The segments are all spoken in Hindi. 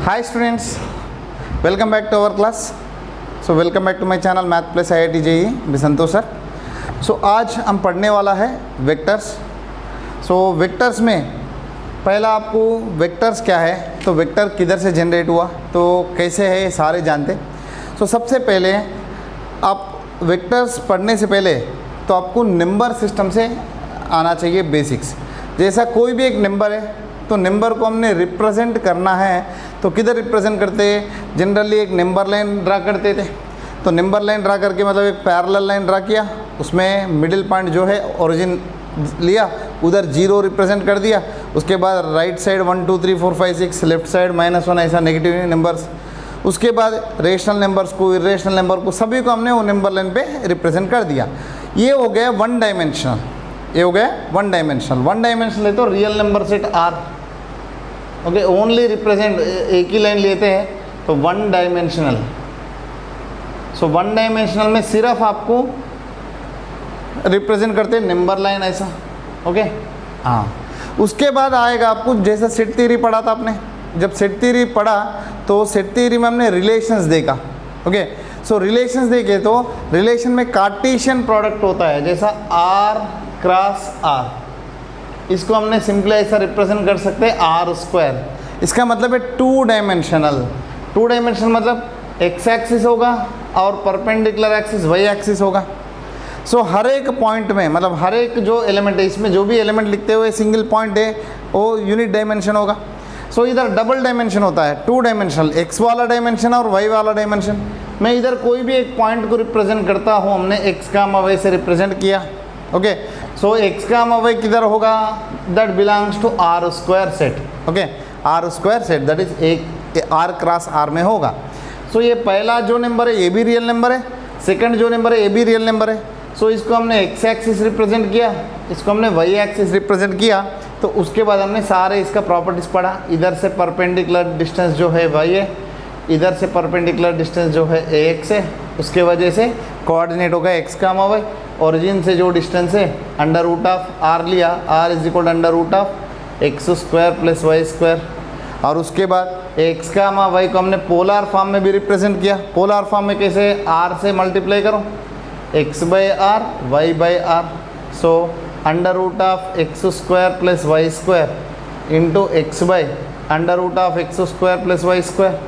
Hi students, welcome back to our class. So welcome back to my channel Math Plus IIT JEE मैं संतोष सर. So आज हम पढ़ने वाला है वेक्टर्स. So वेक्टर्स में पहला आपको वेक्टर्स क्या है, तो वेक्टर किधर से जनरेट हुआ, तो कैसे है, ये सारे जानते. So सबसे पहले आप वेक्टर्स पढ़ने से पहले तो आपको नंबर सिस्टम से आना चाहिए बेसिक्स. जैसा कोई भी एक नंबर है तो नंबर को हमने रिप्रेजेंट करना है तो किधर रिप्रेजेंट करते हैं, जनरली एक नंबर लाइन ड्रा करते थे. तो नंबर लाइन ड्रा करके मतलब एक पैरेलल लाइन ड्रा किया, उसमें मिडिल पॉइंट जो है ओरिजिन लिया, उधर 0 रिप्रेजेंट कर दिया. उसके बाद राइट साइड 1 2 3 4 5 6, लेफ्ट साइड -1, ऐसा नेगेटिव नंबर्स. उसके बाद रेशनल नंबर्स को, इरेशनल नंबर को, सभी को हमने वो नंबर लाइन पे रिप्रेजेंट कर दिया. ये हो गया वन डायमेंशनल. ये हो गया वन डायमेंशनल. वन डायमेंशनल है तो real number set R. Okay, only represent एक ही लाइन लेते हैं तो one dimensional. So one dimensional में सिर्फ आपको रिप्रेजेंट करते हैं नंबर लाइन ऐसा. ओके हाँ. उसके बाद आएगा आपको, जैसा सेट थ्योरी पढ़ा था आपने, जब सेट थ्योरी पढ़ा तो सेट थ्योरी में हमने रिलेशंस देखा. ओके, सो रिलेशंस देखे तो रिलेशन में कार्टेशियन प्रोडक्ट होता है, जैसा आर क्रॉस आर. इसको हमने सिंपली ऐसा रिप्रेजेंट कर सकते हैं आर स्क्वायर. इसका मतलब है टू डायमेंशनल. टू डायमेंशनल मतलब एक्स एक्सिस होगा और परपेंडिकुलर एक्सिस वाई एक्सिस होगा. सो हर एक पॉइंट में, मतलब हर एक जो एलिमेंट है, इसमें जो भी एलिमेंट लिखते हुए सिंगल पॉइंट है वो यूनिट डायमेंशन होगा. सो इधर डबल डायमेंशन होता है, टू डायमेंशनल, एक्स वाला डायमेंशन और वाई वाला डायमेंशन. मैं इधर कोई भी एक पॉइंट को रिप्रेजेंट करता हूँ, हमने एक्स का वाई से रिप्रेजेंट किया. ओके, सो एक्स का वाई किधर होगा, that belongs to R square set. Okay, R square set that is एक आर क्रॉस आर में होगा. सो ये पहला जो नंबर है ये भी रियल नंबर है, सेकंड जो नंबर है ये भी रियल नंबर है. सो इसको हमने एक्स एक्सिस रिप्रेजेंट किया, इसको हमने वाई एक्सिस रिप्रेजेंट किया. तो उसके बाद हमने सारे इसका प्रॉपर्टीज़ पढ़ा. इधर से परपेंडिकुलर डिस्टेंस जो है वाई है, इधर से परपेंडिकुलर डिस्टेंस जो है ए एक्स है. उसके वजह से कोऑर्डिनेट होगा एक्स का वाई. ओरिजिन से जो डिस्टेंस है अंडर रूट ऑफ आर लिया, R is equal under root of x square plus Y square. और उसके बाद एक्स का वाई को हमने पोलर फॉर्म में भी रिप्रेजेंट किया. पोलर फॉर्म में कैसे, आर से मल्टीप्लाई करो, X by R Y by R. So under root of x square plus Y square into X by under root of x square plus Y square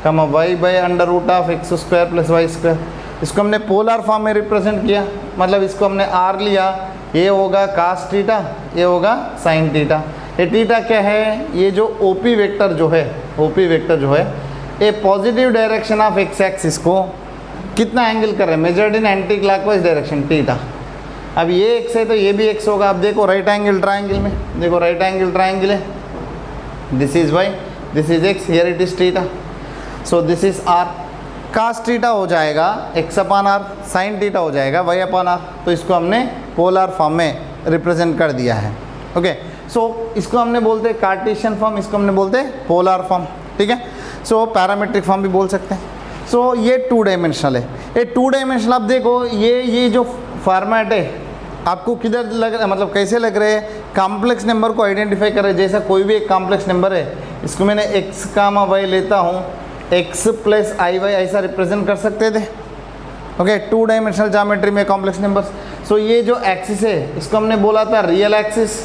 comma Y by under root of x square plus Y square. इसको हमने पोलर फॉर्म में रिप्रेजेंट किया, मतलब इसको हमने आर लिया, ये होगा कास थीटा, ये होगा साइन थीटा. ये थीटा क्या है, ये जो ओपी वेक्टर जो है, ओपी वेक्टर जो है ये positive direction of x axis को कितना एंगल कर रहे हैं, measured in anti clockwise direction theta. अब ये एक्स है तो ये भी एक्स होगा. अब देखो राइट एंगल ट्राइंगल में, देखो राइट एंगल ट्राइंगल है, this is Y, this is X, here it is theta. So this is R. Cos theta हो जाएगा X upon R, sine theta हो जाएगा वाई अपान आर. तो इसको हमने पोलर फॉर्म में रिप्रेजेंट कर दिया है. ओके, सो इसको हमने बोलते हैं कार्टेशियन फॉर्म, इसको हमने बोलते हैं पोलर फॉर्म. ठीक है, सो पैरामेट्रिक फॉर्म भी बोल सकते हैं. सो ये टू डायमेंशनल है. ये टू डायमेंशनल आप देखो, ये जो फॉर्मेट है आपको किधर लग रहा है, मतलब कैसे लग रहे हैं, कॉम्प्लेक्स नंबर को आइडेंटिफाई कर रहे हैं. जैसा कोई भी एक कॉम्प्लेक्स नंबर है, इसको मैंने एक्स कामा वाई लेता हूँ, एक्स प्लस आई वाई ऐसा रिप्रेजेंट कर सकते थे. ओके, टू डायमेंशनल ज्योमेट्री में कॉम्प्लेक्स नंबर्स. सो ये जो एक्सिस है इसको हमने बोला था रियल एक्सिस,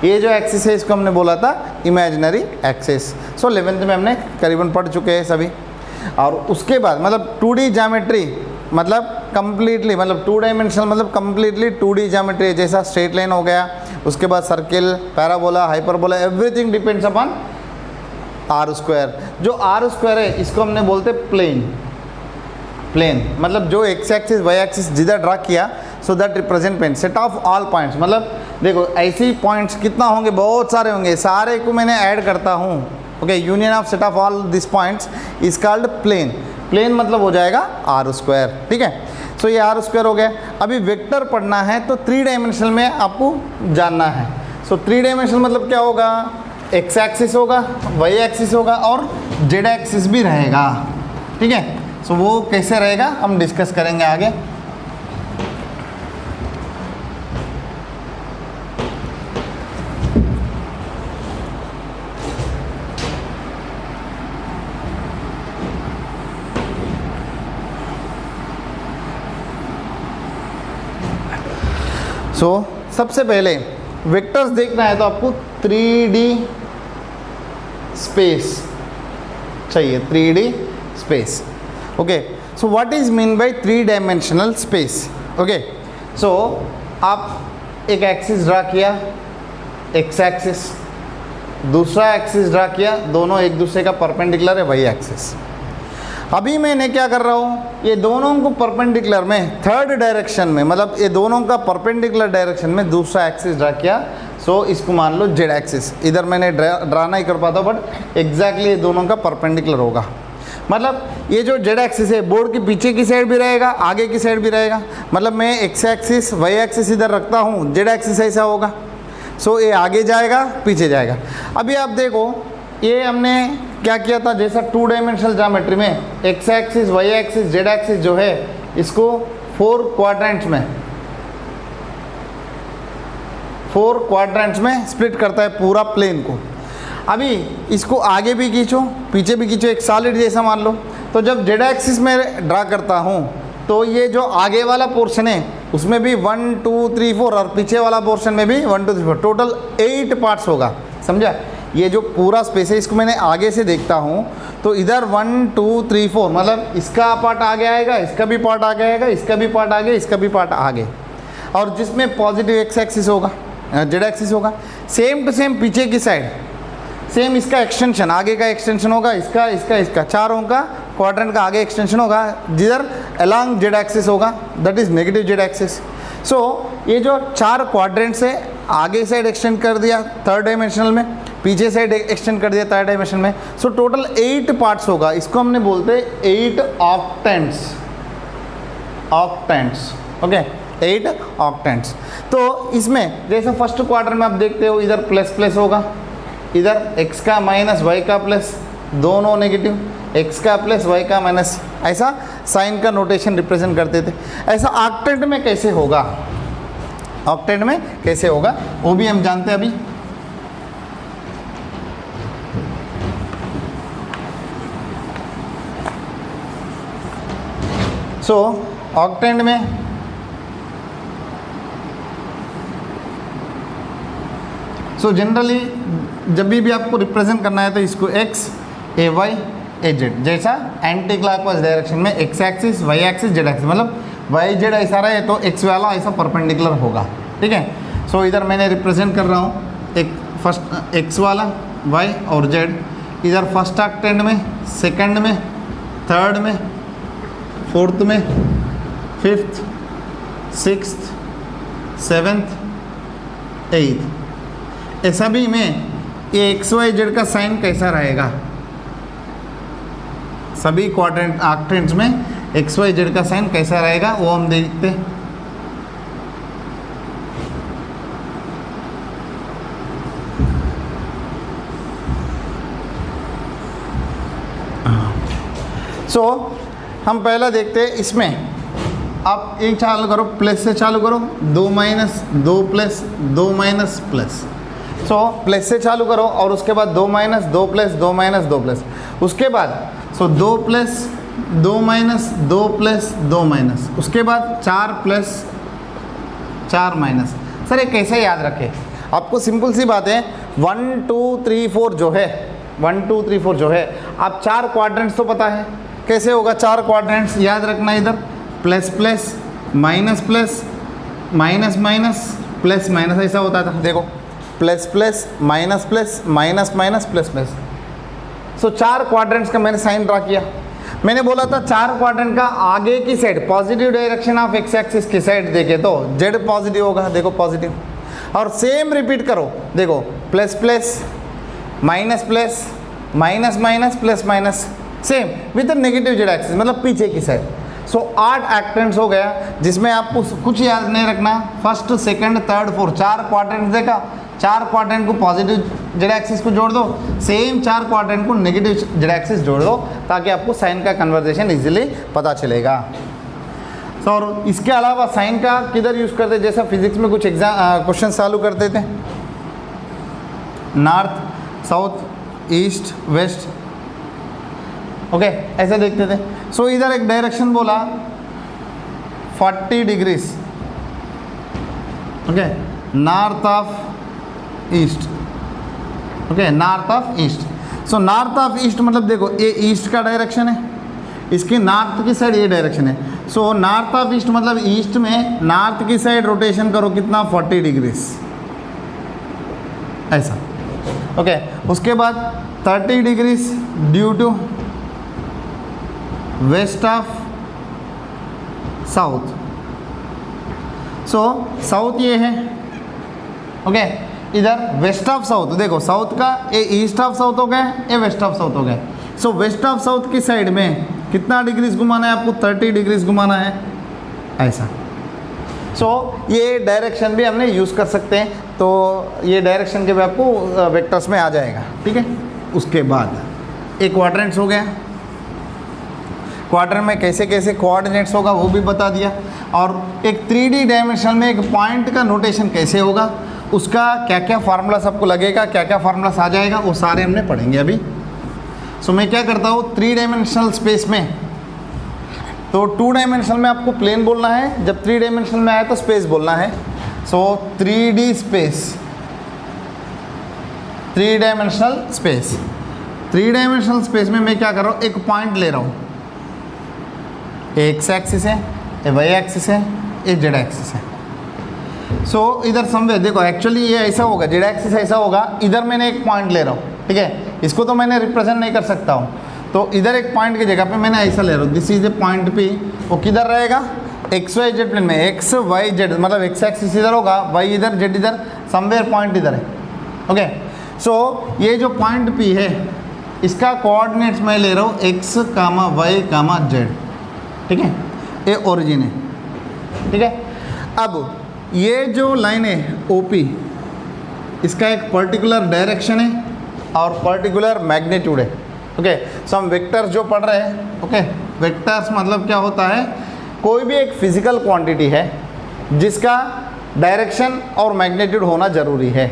ये जो एक्सिस है इसको हमने बोला था इमेजिनरी एक्सिस. सो 11th में हमने करीबन पढ़ चुके हैं सभी. और उसके बाद मतलब 2D ज्योमेट्री मतलब कम्प्लीटली, मतलब टू डायमेंशनल मतलब कम्प्लीटली 2D ज्योमेट्री, जैसा स्ट्रेट लाइन हो गया, उसके बाद circle, parabola, hyperbola, everything depends upon R square. जो आर स्क्वायर है इसको हमने बोलते प्लेन. प्लेन मतलब जो एक्स एक्सिस वाई एक्सिस जिधर ड्रा किया, so that represent plane. Set of all points, मतलब देखो ऐसे ही पॉइंट्स कितना होंगे, बहुत सारे होंगे, सारे को मैंने ऐड करता हूँ. Okay, union of set of all this points is called plane. Plane मतलब हो जाएगा आर स्क्वायर. ठीक है, सो ये आर स्क्वायर हो गया. अभी वेक्टर पढ़ना है तो 3 डायमेंशनल में आपको जानना है. सो 3 डायमेंशनल मतलब क्या होगा, एक्स एक्सिस होगा, वाई एक्सिस होगा और जेड एक्सिस भी रहेगा. ठीक है, सो वो कैसे रहेगा हम डिस्कस करेंगे आगे. सो सबसे पहले वेक्टर्स देखना है तो आपको 3D स्पेस चाहिए, 3D space. Okay, so what is mean by 3 dimensional space. Okay, so आप एक एक्सिस ड्रा किया, एक्स एक्सिस, दूसरा एक्सिस ड्रा किया, दोनों एक दूसरे का परपेंडिकुलर है, वही एक्सिस। अभी मैंने क्या कर रहा हूँ, ये दोनों को परपेंडिकुलर में थर्ड डायरेक्शन में, मतलब ये दोनों का परपेंडिकुलर डायरेक्शन में दूसरा एक्सिस ड्रा किया। सो इसको मान लो जेड एक्सिस। इधर मैंने ड्रा नहीं कर पाता, बट एग्जैक्टली ये दोनों का परपेंडिकुलर होगा। मतलब ये जो जेड एक्सिस है बोर्ड के पीछे की साइड भी रहेगा, आगे की साइड भी रहेगा। मतलब मैं एक्स एक्सिस वाई एक्सिस इधर रखता हूँ, जेड एक्सिस ऐसा होगा। सो ये आगे जाएगा, पीछे जाएगा। अभी आप देखो, ये हमने क्या किया था, जैसा 2 डायमेंशनल ज्योमेट्री में X axis Y axis Z axis जो है इसको 4 क्वाड्रेंट्स में स्प्लिट करता है पूरा प्लेन को। अभी इसको आगे भी खींचो, पीछे भी खींचो, एक सॉलिड जैसा मान लो। तो जब जेड एक्सिस में ड्रा करता हूँ तो ये जो आगे वाला पोर्शन है उसमें भी 1 2 3 4 और पीछे वाला पोर्शन में भी 1 2 3 4, टोटल 8 पार्ट्स होगा। समझा? ये जो पूरा स्पेस है इसको मैंने आगे से देखता हूँ तो इधर 1 2 3 4, मतलब इसका पार्ट आगे आएगा, इसका भी पार्ट आगे आएगा, इसका भी पार्ट आगे, इसका भी पार्ट आगे, और जिसमें पॉजिटिव एक्स एक्सिस होगा, जेड एक्सिस होगा। सेम टू सेम पीछे की साइड सेम इसका एक्सटेंशन, आगे का एक्सटेंशन होगा, इसका चारों का क्वाड्रेंट का आगे एक्सटेंशन होगा, जिधर अलोंग जेड एक्सिस होगा, that is negative z axis. So ये जो 4 क्वाड्रेंट्स है, आगे साइड एक्सटेंड कर दिया 3rd डायमेंशनल में, पीछे साइड एक्सटेंड कर दिया 3rd डायमेंशन में। सो टोटल 8 पार्ट्स होगा। इसको हमने बोलते हैं 8 ऑक्टेंट्स। Okay, 8 octants. तो इसमें जैसे फर्स्ट क्वाड्रेंट में आप देखते हो इधर प्लस प्लस होगा, इधर x का माइनस y का प्लस, दोनों नेगेटिव, x का प्लस y का माइनस, ऐसा साइन का नोटेशन रिप्रेजेंट करते थे। ऐसा ऑक्टेंट में कैसे होगा, ऑक्टेंट में कैसे होगा वो भी हम जानते हैं अभी। सो ऑक्टेंट में जनरली जब भी आपको रिप्रेजेंट करना है तो इसको x a y a z, जैसा एंटी क्लॉकवाइज डायरेक्शन में x axis y axis z axis, मतलब y z ऐसा रहे तो x वाला ऐसा परपेंडिकुलर होगा। ठीक है। सो इधर मैंने रिप्रेजेंट कर रहा हूँ एक फर्स्ट x वाला y और z, इधर फर्स्ट ऑक्टेंट में, सेकंड में, थर्ड में, फोर्थ में, फिफ्थ, सिक्स्थ, सेवेंथ, 8th। ऐसा भी में ये एक्स वाई जेड का साइन कैसा रहेगा, सभी क्वाड्रेंट ऑक्टेंट्स में एक्स वाई जेड का साइन कैसा रहेगा वो हम देखते हैं। सो हम पहला देखते हैं, इसमें आप एक चालू करो, प्लस से चालू करो, 2 minus 2 plus 2 minus plus. So plus से चालू करो और उसके बाद 2 माइनस 2 प्लस 2 माइनस 2 प्लस, उसके बाद 2 प्लस 2 माइनस 2 प्लस 2 माइनस, उसके बाद 4 प्लस 4 माइनस। सर ये कैसे याद रखें? आपको सिंपल सी बात है, 1 2 3 4 जो है, 1 2 3 4 जो है, आप 4 क्वाड्रेंट्स तो पता है कैसे होगा। 4 क्वाड्रेंट्स याद रखना, इधर plus plus minus plus minus minus plus minus ऐसा होता था। देखो plus plus minus plus minus minus plus plus. So 4 quadrants का मैंने साइन ड्रा किया। मैंने बोला था 4 क्वाड्रेंट का आगे की side positive direction of x axis की साइड देखे तो जेड पॉजिटिव होगा। देखो पॉजिटिव, और सेम रिपीट करो, देखो plus plus minus plus minus minus plus minus, same with negative z axis, मतलब पीछे की साइड। सो 8 ऑक्टेंट्स हो गया, जिसमें आपको कुछ याद नहीं रखना, first second third fourth, 4 quadrants देखा, 4 क्वाड्रेंट को पॉजिटिव जेड एक्सिस को जोड़ दो, सेम 4 क्वाड्रेंट को नेगेटिव जेड एक्सिस जोड़ दो, ताकि आपको साइन का कन्वर्जेशन इजीली पता चलेगा। तो और इसके अलावा साइन का किधर यूज़ करते, जैसा फिजिक्स में कुछ एग्जाम क्वेश्चन चालू करते थे, north south east west, okay ऐसे देखते थे। सो इधर एक डायरेक्शन बोला 40 degrees, okay, north of east, okay, north of east. So north of east मतलब देखो ये ईस्ट का डायरेक्शन है, इसकी नॉर्थ की साइड ये डायरेक्शन है। सो नॉर्थ ऑफ ईस्ट मतलब ईस्ट में नॉर्थ की साइड रोटेशन करो कितना 40 डिग्रीज ऐसा, ओके। उसके बाद 30 degrees due to west of south. So south ये है, ओके, इधर वेस्ट ऑफ साउथ, देखो साउथ का ये ईस्ट ऑफ साउथ हो गया, ये वेस्ट ऑफ साउथ हो गया। सो वेस्ट ऑफ साउथ की साइड में कितना डिग्रीज घुमाना है आपको, 30 डिग्रीज घुमाना है ऐसा। सो ये डायरेक्शन भी हमने यूज़ कर सकते हैं, तो ये डायरेक्शन के भी आपको वेक्टर्स में आ जाएगा, ठीक है। उसके बाद एक क्वाड्रेंट्स हो गया, क्वाड्रेंट में कैसे कैसे कोऑर्डिनेट्स होगा वो भी बता दिया, और एक 3D डायमेंशन में एक पॉइंट का नोटेशन कैसे होगा, उसका क्या क्या फार्मूलास आपको लगेगा, क्या क्या फार्मूलास आ जाएगा, वो सारे हमने पढ़ेंगे अभी। सो मैं क्या करता हूँ 3 डायमेंशनल स्पेस में, तो 2 डायमेंशनल में आपको प्लेन बोलना है, जब 3 डायमेंशनल में आए तो स्पेस बोलना है। सो 3D space, 3 dimensional space, 3 dimensional space में मैं क्या कर रहा हूँ, एक पॉइंट ले रहा हूँ, एक्स एक्सिस है, ये वाई एक्सिस है, ये जेड एक्सिस है। सो इधर समवेयर देखो एक्चुअली ये ऐसा होगा, जेड एक्सिस ऐसा होगा, इधर मैंने एक पॉइंट ले रहा हूँ, ठीक है, इसको तो मैंने रिप्रेजेंट नहीं कर सकता हूँ, तो इधर एक पॉइंट की जगह पे मैंने ऐसा ले रहा हूँ, this is a point P, वो किधर रहेगा एक्स वाई जेड प्लेन में, एक्स वाई जेड मतलब एक्स एक्सिस इधर होगा, वाई इधर, जेड इधर, समवेयर पॉइंट इधर है, ओके। सो ये जो पॉइंट पी है इसका कोऑर्डिनेट्स मैं ले रहा हूँ x comma y comma Z, ठीक है, ये ओरिजिन है, ठीक है। अब ये जो लाइन है ओपी, इसका एक पर्टिकुलर डायरेक्शन है और पर्टिकुलर मैग्नीट्यूड है, ओके। सो हम वेक्टर्स जो पढ़ रहे हैं, ओके, वेक्टर्स मतलब क्या होता है, कोई भी एक फिजिकल क्वांटिटी है जिसका डायरेक्शन और मैग्नीट्यूड होना जरूरी है।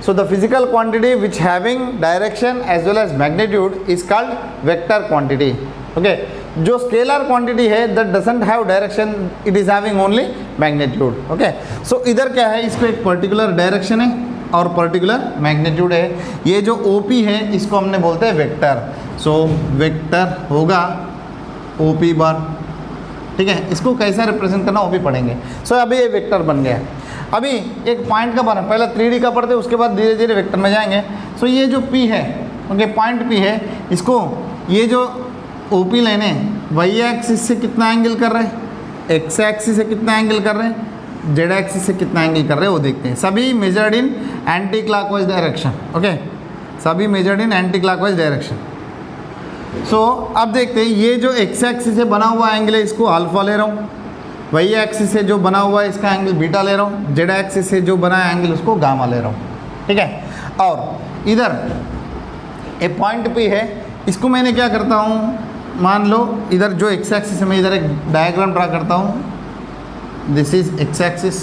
So the physical quantity which having direction as well as magnitude is called vector quantity, okay. जो स्केलर क्वांटिटी है that doesn't have direction, it is having only magnitude, okay. So इधर क्या है, इसको एक पर्टिकुलर डायरेक्शन है और पर्टिकुलर मैग्नीट्यूड है। ये जो ओपी है इसको हमने बोलते हैं वेक्टर। सो वेक्टर होगा ओपी बार, ठीक है। इसको कैसा रिप्रेजेंट करना वो भी पढ़ेंगे। सो अभी ये वेक्टर बन गया। अभी एक पॉइंट का बना, पहले 3D का पढ़ते, उसके बाद धीरे धीरे वेक्टर में जाएंगे। सो ये जो P है, ओके, पॉइंट P है, इसको ये जो ओपी लाइन है वाई एक्सिस से कितना एंगल कर रहे हैं, एक्स एक्सिस से कितना एंगल कर रहे हैं, जेड एक्सिस से कितना एंगल कर रहे हैं वो देखते हैं। सभी measured in anti clockwise direction, okay, सभी measured in anti clockwise direction. So अब देखते हैं ये जो एक्स एक्सिस से बना हुआ एंगल है इसको अल्फा ले रहा हूँ, वाई एक्सिस से जो बना हुआ है इसका एंगल बीटा ले रहा हूँ, जेड एक्सिस से जो बना है एंगल उसको गामा ले रहा हूँ, ठीक है। और इधर एक पॉइंट पे है, इसको मैंने क्या करता हूँ, मान लो इधर जो एक्स एक्सिस है, मैं इधर एक डायग्राम ड्रा करता हूँ, this is X axis,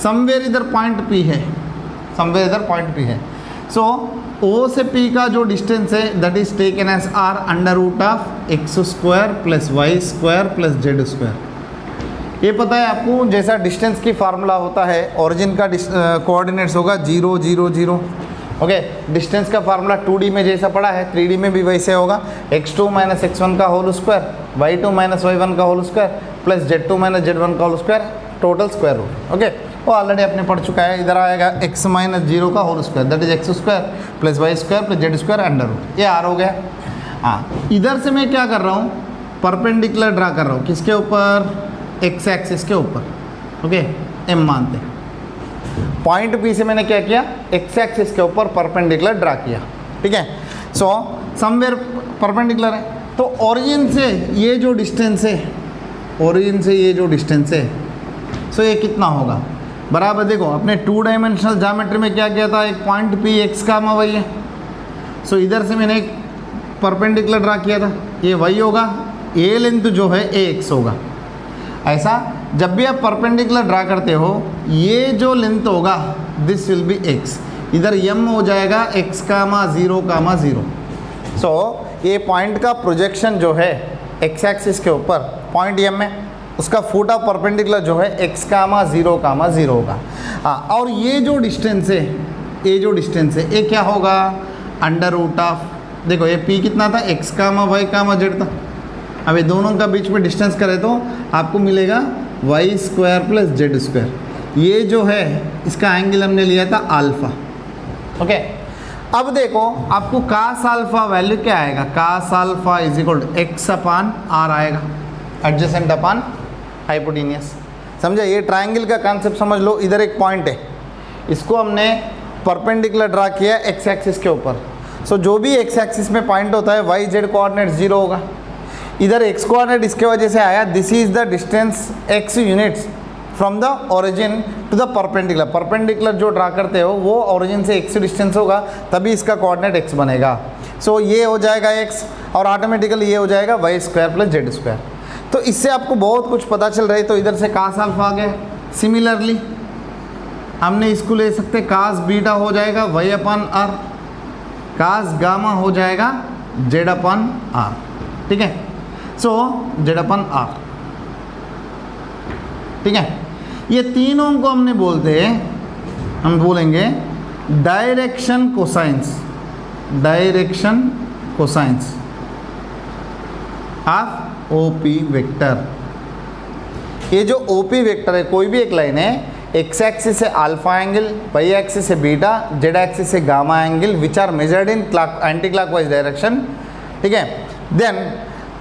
somewhere इधर पॉइंट पी है, समवेयर इधर पॉइंट पी है। सो ओ से पी का जो डिस्टेंस है that is taken as R under root of x square plus Y square plus Z square. ये पता है आपको, जैसा डिस्टेंस की फार्मूला होता है, ओरिजिन का कोऑर्डिनेट्स होगा 0 0 0, ओके। डिस्टेंस का फार्मूला 2D में जैसा पड़ा है 3D में भी वैसे होगा, x2 माइनस x1 का whole square, y2 minus y1 का whole square plus z2 minus z1 का whole square, total square root, okay. वो ऑलरेडी आपने पढ़ चुका है। इधर आएगा x माइनस 0 का whole square, that is X square plus Y square plus Z square under root, ये आर हो गया। हाँ, इधर से मैं क्या कर रहा हूँ, परपेंडिकुलर ड्रा कर रहा हूँ, किसके ऊपर, एक्स एक्सिस के ऊपर, ओके, m मानते हैं। पॉइंट P से मैंने क्या किया, एक्स एक्सिस के ऊपर परपेंडिकुलर ड्रा किया, ठीक है। सो समवेयर परपेंडिकुलर है, तो ओरिजिन से ये जो डिस्टेंस है, ओरिजिन से ये जो डिस्टेंस है, सो ये कितना होगा, बराबर देखो अपने 2 डायमेंशनल ज्योमेट्री में क्या किया था, एक पॉइंट P एक्स का वाई है। सो इधर से मैंने एक परपेंडिकुलर ड्रा किया था, ये वाई होगा, ये लेंथ जो है ए एक्स होगा। ऐसा जब भी आप परपेंडिकुलर ड्रा करते हो, ये जो लेंथ होगा दिस विल बी एक्स, इधर m हो जाएगा x कामा 0 कामा 0। सो ये पॉइंट का प्रोजेक्शन जो है एक्स एक्सिस के ऊपर पॉइंट m है, उसका फुट ऑफ परपेंडिकुलर जो है x कामा 0 कामा 0 होगा। हाँ, और ये जो डिस्टेंस है, ये जो डिस्टेंस है, ये क्या होगा, अंडर रूट ऑफ, देखो ये p कितना था, x कामा y कामा z था। अब ये दोनों का बीच में डिस्टेंस करें तो आपको मिलेगा y square plus Z square. ये जो है इसका एंगल हमने लिया था अल्फा। ओके, अब देखो आपको कास अल्फा वैल्यू क्या आएगा, cos alpha is equal to X upon R आएगा, एडजेसेंट अपान हाइपोटेनियस। समझा, ये ट्रायंगल का कॉन्सेप्ट समझ लो। इधर एक पॉइंट है, इसको हमने परपेंडिकुलर ड्रा किया एक्स एक्सिस के ऊपर। सो जो भी एक्स एक्सिस में पॉइंट होता है वाई जेड कोऑर्डिनेट 0 होगा। इधर एक्स कोऑर्डिनेट इसके वजह से आया, this is the distance X units from the origin to the perpendicular. Perpendicular जो ड्रा करते हो वो ओरिजिन से एक्स डिस्टेंस होगा, तभी इसका कोऑर्डिनेट एक्स बनेगा। सो ये हो जाएगा एक्स और ऑटोमेटिकली ये हो जाएगा Y square plus Z square. तो इससे आपको बहुत कुछ पता चल रहा है। तो इधर से कास अल्फा आ गया। सिमिलरली हमने इसको ले सकते, कास बीटा हो जाएगा Y upon R, cos gamma हो जाएगा जेड अपान आर। ठीक है, सो जेड अपान आर। ठीक है, ये तीनों को हमने बोलते हैं, हम बोलेंगे direction cosines, direction cosines of OP vector. ये जो ओपी वेक्टर है, कोई भी एक लाइन है, एक्स एक्सिस से अल्फा एंगल, वाई एक्सिस से बीटा, जेड एक्सिस से gamma angle, which are measured in anti clockwise direction. ठीक है, then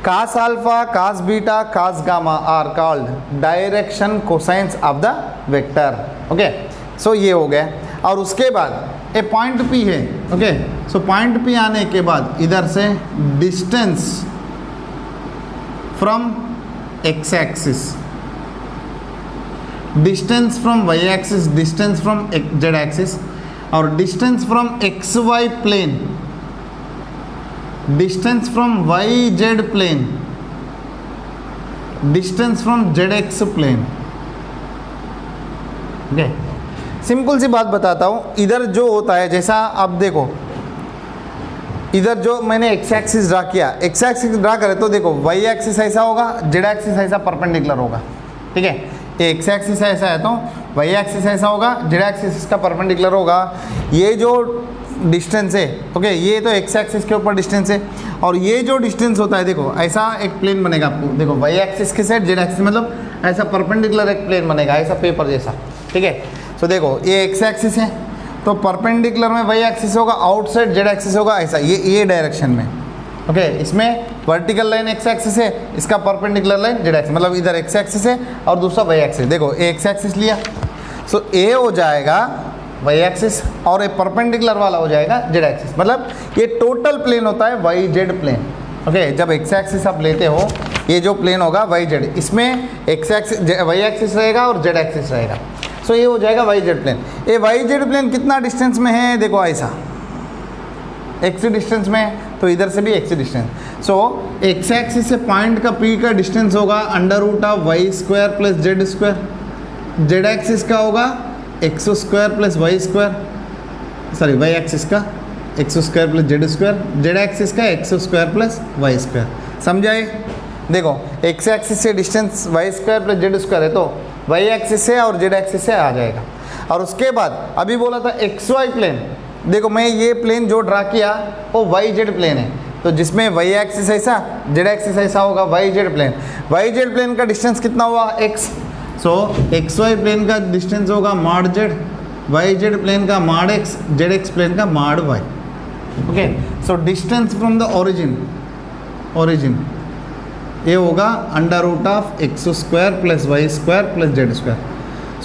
cos alpha, cos beta, cos gamma are called direction cosines of the vector. Okay, so ये हो गया। और उसके बाद ए पॉइंट P है। ओके, सो पॉइंट P आने के बाद इधर से distance from x axis, distance from y axis, distance from z axis और distance from xy plane, distance from y z plane, distance from z x plane. Okay, simple सी बात बताता हूँ। इधर जो होता है, जैसा आप देखो, इधर जो मैंने एक्स एक्सिस ड्रा किया, एक्स एक्सिस ड्रा करे तो देखो वाई एक्सिस ऐसा होगा, जेड एक्सिस ऐसा परपेंडिकुलर होगा। ठीक है, एक्स एक्सिस ऐसा है तो वाई एक्सिस ऐसा होगा, जेड एक्सिस इसका परपेंडिकुलर होगा। ये जो डिस्टेंस है, ओके, ये तो एक्स एक्सिस के ऊपर डिस्टेंस है और ये जो डिस्टेंस होता है, देखो ऐसा एक प्लेन बनेगा आपको, देखो वाई एक्सिस के साइड, जेड एक्सिस मतलब ऐसा परपेंडिकुलर एक प्लेन बनेगा, ऐसा पेपर जैसा। ठीक है, सो देखो ये एक्स एक्सिस है तो परपेंडिकुलर में वाई एक्सिस होगा, आउटसाइड जेड एक्सिस होगा, ऐसा ये डायरेक्शन में। ओके, इसमें वर्टिकल लाइन एक्स एक्सिस है, इसका परपेंडिकुलर लाइन जेड एक्सिस, मतलब इधर एक्स एक्सिस है और दूसरा वाई एक्सिस। देखो ए एक्स एक्सिस लिया, सो ए हो जाएगा वाई एक्सिस और ये परपेंडिकुलर वाला हो जाएगा जेड एक्सिस। मतलब ये टोटल प्लेन होता है वाई जेड प्लेन। ओके, जब एक्स एक्सिस आप लेते हो, ये जो प्लेन होगा वाई जेड, इसमें एक्स एक्सिस वाई एक्सिस रहेगा और जेड एक्सिस रहेगा। सो ये हो जाएगा वाई जेड प्लेन। ये वाई जेड प्लेन कितना डिस्टेंस में है, देखो ऐसा एक्स डिस्टेंस में, तो इधर से भी x distance. So x axis से पॉइंट का पी का डिस्टेंस होगा under root of y square plus Z square. Z axis का होगा x square plus Y square, sorry y axis का x square plus Z square, z axis का x square plus Y square. समझाए, देखो एक्स एक्सिस से distance y square plus Z square है तो वाई एक्सिस से और जेड एक्सिस से आ जाएगा। और उसके बाद अभी बोला था एक्स वाई प्लेन, देखो मैं ये प्लेन जो ड्रा किया वो वाई जेड प्लेन है, तो जिसमें वाई एक्सिस ऐसा, जेड एक्सिस ऐसा होगा, y z plane. Y z plane का डिस्टेंस कितना हुआ, x. So x y plane का डिस्टेंस होगा mod z, y z plane का mod x, z x plane का mod y. Okay, so distance from the origin ये होगा under root of x square plus Y square plus Z square.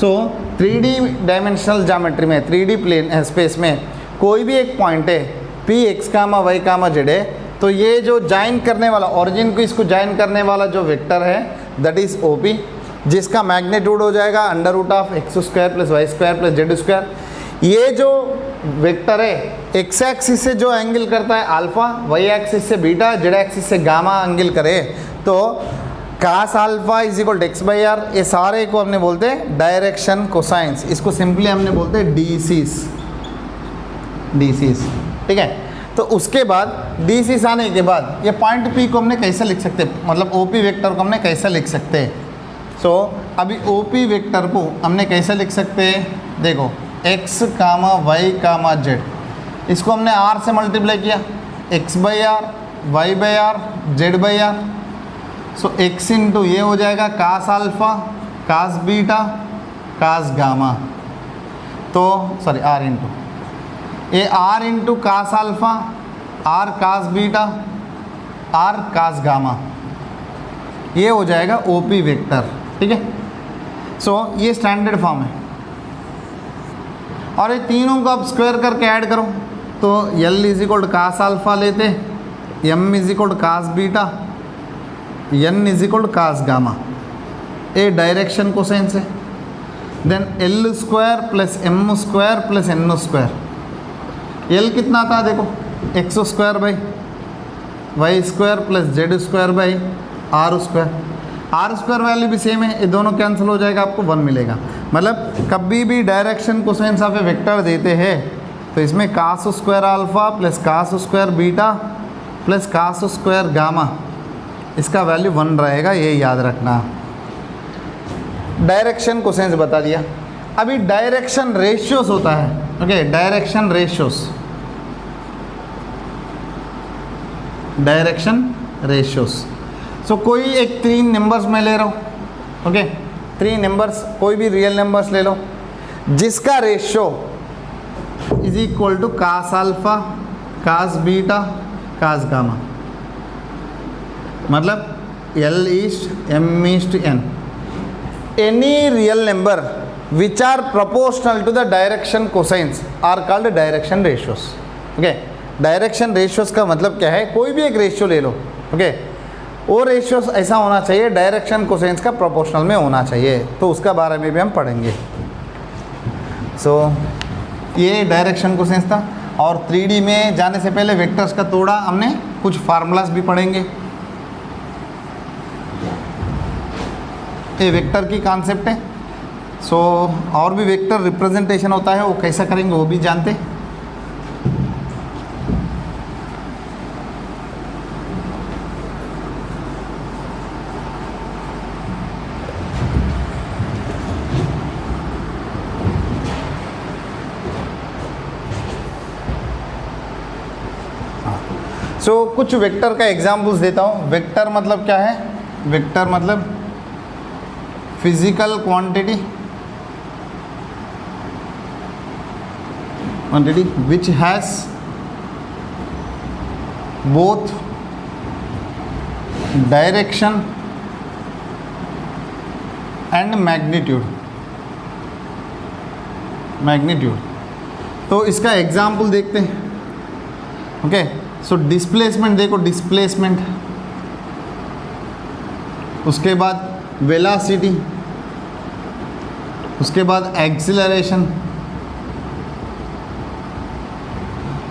So 3D dimensional geometry में, 3D प्लेन स्पेस में कोई भी एक पॉइंट है P x comma y comma Z है, तो ये जो ज्वाइन करने वाला, ओरिजिन को इसको ज्वाइन करने वाला जो वेक्टर है दैट इज ओ पी, जिसका मैग्नीट्यूड हो जाएगा under root of x square plus Y square plus Z square. ये जो वेक्टर है एक्स एक्सिस से जो एंगल करता है अल्फा, वाई एक्सिस से बीटा, जेड एक्सिस से गामा एंगल करे तो cos alpha is equal to X by R. ये सारे को हमने बोलते हैं डायरेक्शन कोसाइंस, इसको सिंपली हमने बोलते हैं डीसीस। ठीक है, तो उसके बाद डीसीस आने के बाद ये पॉइंट पी को हमने कैसे लिख सकते हैं, मतलब ओपी वेक्टर को हमने कैसे लिख सकते हैं। सो अभी OP वेक्टर को हमने कैसे लिख सकते हैं, देखो x कामा y कामा z, इसको हमने r से मल्टीप्लाई किया, x by R, y by R, z by R. So x into ये हो जाएगा cos alpha, cos beta, cos gamma, तो सॉरी r इंटू ये r into cos alpha, r cos beta, r cos gamma, ये हो जाएगा OP वेक्टर, ठीक है। सो ये स्टैंडर्ड फॉर्म है और ये तीनों को आप स्क्वायर करके ऐड करो तो L is equal cos alpha लेते, M is equal cos beta, N is equal cos gamma, ये डायरेक्शन कोसाइंस है। Then L square plus M square plus N square, L कितना था देखो x square by Y square plus Z square by R square value भी सेम है, ये दोनों कैंसिल हो जाएगा, आपको 1 मिलेगा। मतलब कभी भी direction cosines of a vector देते हैं तो इसमें cos square alpha plus cos square beta plus cos square gamma, इसका वैल्यू 1 रहेगा, ये याद रखना। डायरेक्शन कोसाइंस बता दिया। अभी डायरेक्शन रेशियोस होता है, ओके, डायरेक्शन रेशियोस। सो कोई एक 3 नंबर्स में ले रहा हूँ, ओके, 3 नंबर्स, कोई भी रियल नंबर्स ले लो जिसका ratio is equal to cos alpha, cos beta, cos gamma, मतलब L is to M is to N, any real number which are proportional to the direction cosines are called direction ratios, okay। Direction ratios का मतलब क्या है, कोई भी एक रेशियो ले लो, ओके, वो रेशियोस ऐसा होना चाहिए डायरेक्शन कोसाइंस का प्रोपोर्शनल में होना चाहिए, तो उसका बारे में भी हम पढ़ेंगे। सो ये डायरेक्शन कोसाइंस था। और 3D में जाने से पहले वेक्टर्स का थोड़ा हमने कुछ फार्मूलाज भी पढ़ेंगे। ये वेक्टर की कॉन्सेप्ट है। सो और भी वेक्टर रिप्रेजेंटेशन होता है, वो कैसा करेंगे वो भी जानते। सो कुछ वेक्टर का एग्जाम्पल्स देता हूँ। वेक्टर मतलब क्या है, वेक्टर मतलब physical quantity which has both direction and magnitude. तो इसका एग्जाम्पल देखते हैं, ओके। सो डिस्प्लेसमेंट देखो, डिस्प्लेसमेंट, उसके बाद वेलोसिटी, उसके बाद एक्सीलरेशन,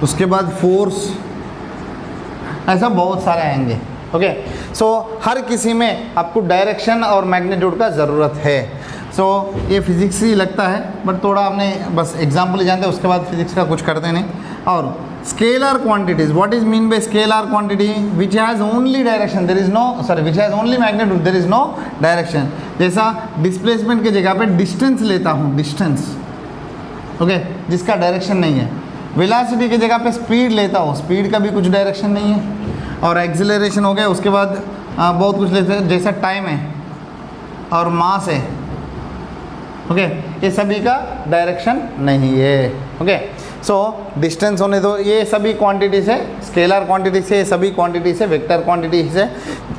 उसके बाद फोर्स, ऐसा बहुत सारे आएंगे, ओके। सो हर किसी में आपको डायरेक्शन और मैग्नीट्यूड का ज़रूरत है। सो ये फिजिक्स ही लगता है, बट थोड़ा आपने बस एग्जाम्पल ही जानते हैं, उसके बाद फिजिक्स का कुछ करते नहीं। और scalar quantities, what is mean by scalar quantity, which has only direction, there is no, sorry, which has only magnitude, there is no direction. जैसा डिस्प्लेसमेंट की जगह पे डिस्टेंस लेता हूँ, डिस्टेंस, ओके, जिसका डायरेक्शन नहीं है। वेलोसिटी की जगह पे स्पीड लेता हूँ, स्पीड का भी कुछ डायरेक्शन नहीं है। और एक्सीलरेशन हो गया, उसके बाद बहुत कुछ लेते हैं, जैसा टाइम है और मास है, ओके, ये सभी का डायरेक्शन नहीं है, ओके। सो डिस्टेंस होने दो, ये सभी क्वांटिटी से, स्केलर क्वांटिटी से, ये सभी क्वांटिटी से, वेक्टर क्वांटिटी से।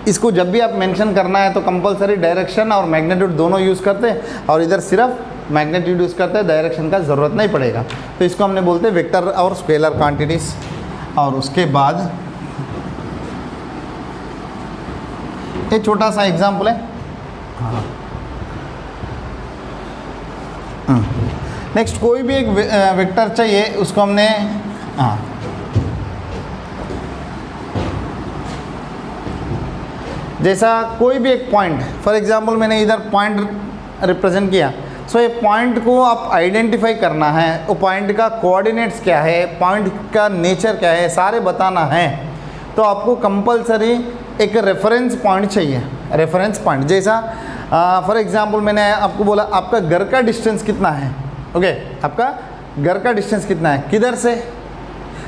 इसको जब भी आप मेंशन करना है तो कंपलसरी डायरेक्शन और मैग्नीट्यूड दोनों यूज़ करते हैं, और इधर सिर्फ मैग्नीट्यूड यूज़ करते हैं, डायरेक्शन का ज़रूरत नहीं पड़ेगा। तो इसको हमने बोलते हैं वेक्टर और स्केलर क्वांटिटीज़। और उसके बाद ये छोटा सा एग्जाम्पल है, हाँ। नेक्स्ट कोई भी एक वेक्टर चाहिए, उसको हमने, हाँ, जैसा कोई भी एक पॉइंट, फॉर एग्जांपल मैंने इधर पॉइंट रिप्रेजेंट किया। सो ये पॉइंट को आप आइडेंटिफाई करना है, वो पॉइंट का कोऑर्डिनेट्स क्या है, पॉइंट का नेचर क्या है, सारे बताना है। तो आपको कंपलसरी एक रेफरेंस पॉइंट चाहिए। रेफरेंस पॉइंट जैसा फॉर एग्जाम्पल मैंने आपको बोला आपका घर का डिस्टेंस कितना है, ओके आपका घर का डिस्टेंस कितना है, किधर से।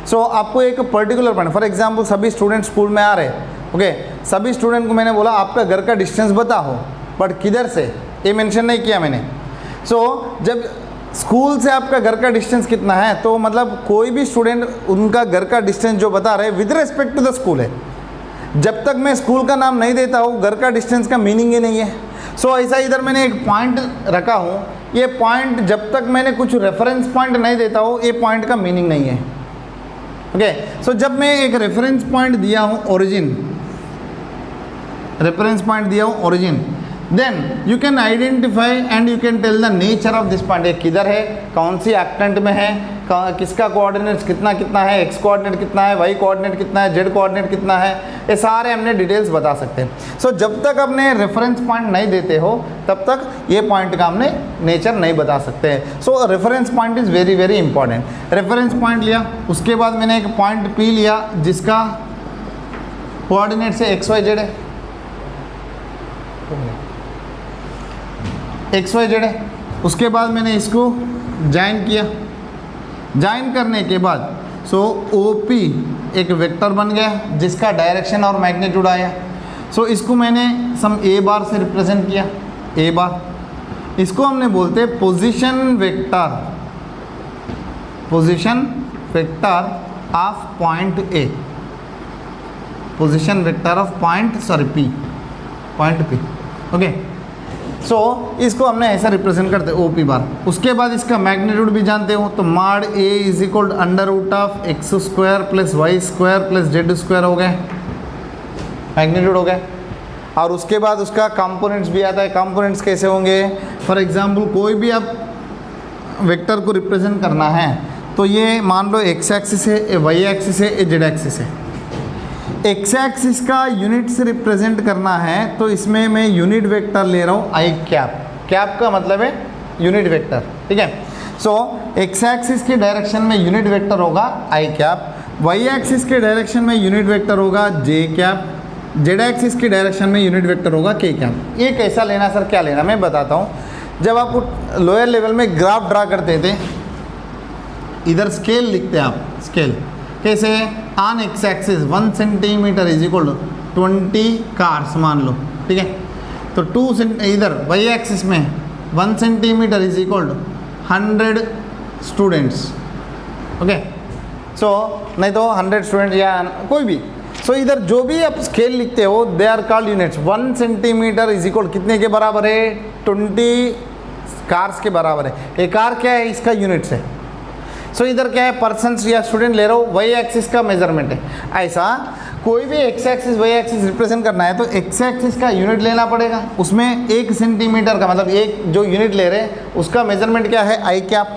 सो आपको एक पर्टिकुलर पॉइंट, फॉर एग्जाम्पल सभी स्टूडेंट स्कूल में आ रहे, ओके सभी स्टूडेंट को मैंने बोला आपका घर का डिस्टेंस बताओ, बट किधर से ये मेंशन नहीं किया मैंने। सो जब स्कूल से आपका घर का डिस्टेंस कितना है, तो मतलब कोई भी स्टूडेंट उनका घर का डिस्टेंस जो बता रहे with respect to the school है। जब तक मैं स्कूल का नाम नहीं देता हूँ घर का डिस्टेंस का मीनिंग ही नहीं है। सो ऐसा इधर मैंने एक पॉइंट रखा हूँ, ये पॉइंट जब तक मैंने कुछ रेफरेंस पॉइंट नहीं देता हूँ ये पॉइंट का मीनिंग नहीं है, ओके। सो जब मैं एक रेफरेंस पॉइंट दिया हूँ ओरिजिन, रेफरेंस पॉइंट दिया हूँ origin, then you can identify and you can tell the nature of this point, ये किधर है, कौन सी एक्टेंट में है, किसका कोऑर्डिनेट्स कितना कितना है, एक्स कोऑर्डिनेट कितना है, वाई कोऑर्डिनेट कितना है, जेड कोऑर्डिनेट कितना है, ये सारे हमने डिटेल्स बता सकते हैं। सो जब तक अपने रेफरेंस पॉइंट नहीं देते हो तब तक ये पॉइंट का हमने नेचर नहीं बता सकते। So reference point is very very important. Reference point लिया, उसके बाद मैंने एक पॉइंट पी लिया जिसका कोऑर्डिनेट से एक्स वाई जेड है, एक्स वाई जेड है। उसके बाद मैंने इसको ज्वाइन किया, ज्वाइन करने के बाद सो ओ पी एक वेक्टर बन गया जिसका डायरेक्शन और मैग्नीट्यूड आया। सो इसको मैंने सम ए बार से रिप्रेजेंट किया, ए बार, इसको हमने बोलते हैं position vector, position vector of point A, position vector of point sorry P, point P, okay. So इसको हमने ऐसा रिप्रेजेंट करते हैं ओ पी बार। उसके बाद इसका मैग्नीट्यूड भी जानते हो, तो mod A is equal under root of x square plus Y square plus Z square हो गए, मैग्नीट्यूड हो गए। और उसके बाद उसका कंपोनेंट्स भी आता है, कंपोनेंट्स कैसे होंगे, फॉर एग्जांपल कोई भी आप वेक्टर को रिप्रेजेंट करना है तो ये मान लो एक्स एक्सिस है, ए वाई एक्सिस है, ए जेड एक्सिस है। एक्स एक्सिस का यूनिट से रिप्रेजेंट करना है तो इसमें मैं यूनिट वेक्टर ले रहा हूँ आई कैप, कैप का मतलब है यूनिट वेक्टर, ठीक है। सो एक्स एक्सिस के डायरेक्शन में यूनिट वेक्टर होगा आई कैप, वाई एक्सिस के डायरेक्शन में यूनिट वेक्टर होगा जे कैप, जेड एक्सिस की डायरेक्शन में यूनिट वेक्टर होगा के कैप। ये कैसा लेना सर, क्या लेना मैं बताता हूँ। जब आप लोअर लेवल में ग्राफ ड्रा करते थे, इधर स्केल लिखते हैं आप, स्केल कैसे, on x axis 1 centimetre is equal to 20 cars मान लो, ठीक है। तो 2 इधर वाई एक्सिस में 1 centimetre is equal to 100 students, okay. So नहीं तो 100 स्टूडेंट या कोई भी, सो इधर जो भी आप स्केल लिखते हो they are called units. 1 centimetre is equal कितने के बराबर है, 20 कार्स के बराबर है। एक कार क्या है, इसका यूनिट्स है। सो इधर क्या है, पर्सन्स या स्टूडेंट ले रहा हूँ, वाई एक्सिस का मेजरमेंट है। ऐसा कोई भी x axis Y axis represent करना है तो एक्स एक्सिस का यूनिट लेना पड़ेगा, उसमें 1 सेंटीमीटर का मतलब एक जो यूनिट ले रहे हैं उसका मेजरमेंट क्या है, आई कैप।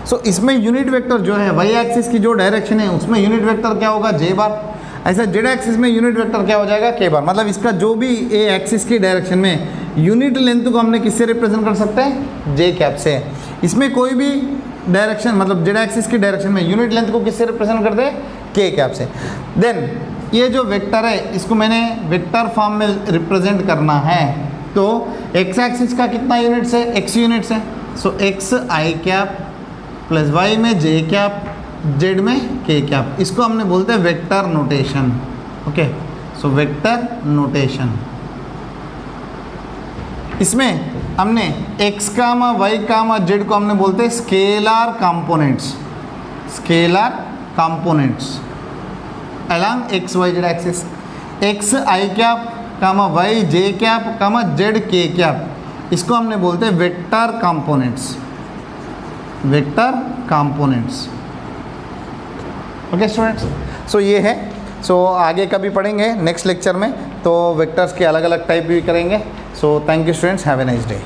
सो इसमें यूनिट वेक्टर जो है वाई एक्सिस की जो डायरेक्शन है उसमें यूनिट वेक्टर क्या होगा, जे बार। ऐसा जेड एक्सिस में यूनिट वेक्टर क्या हो जाएगा, के बार। मतलब इसका जो भी ए एक्सिस की डायरेक्शन में यूनिट लेंथ को हमने किससे रिप्रेजेंट कर सकते हैं, जे कैप से। इसमें कोई भी डायरेक्शन मतलब जेड एक्सिस की डायरेक्शन में यूनिट लेंथ को किससे रिप्रेजेंट करते हैं, के कैप से। देन ये जो वेक्टर है इसको मैंने वेक्टर फॉर्म में रिप्रेजेंट करना है तो एक्स एक्सिस का कितना यूनिट्स है, एक्स यूनिट्स है। सो x i cap plus Y में जे कैप, जेड में के कैप, इसको हमने बोलते हैं vector notation, okay. So vector notation, इसमें हमने x comma y comma z को हमने बोलते हैं scalar components, scalar components along x y z axis. X i cap comma y j cap comma z k cap, इसको हमने बोलते हैं vector components, vector components, okay students. So ये है, सो आगे कभी पढ़ेंगे नेक्स्ट लेक्चर में तो वेक्टर्स के अलग अलग टाइप भी करेंगे। So thank you students, have a nice day.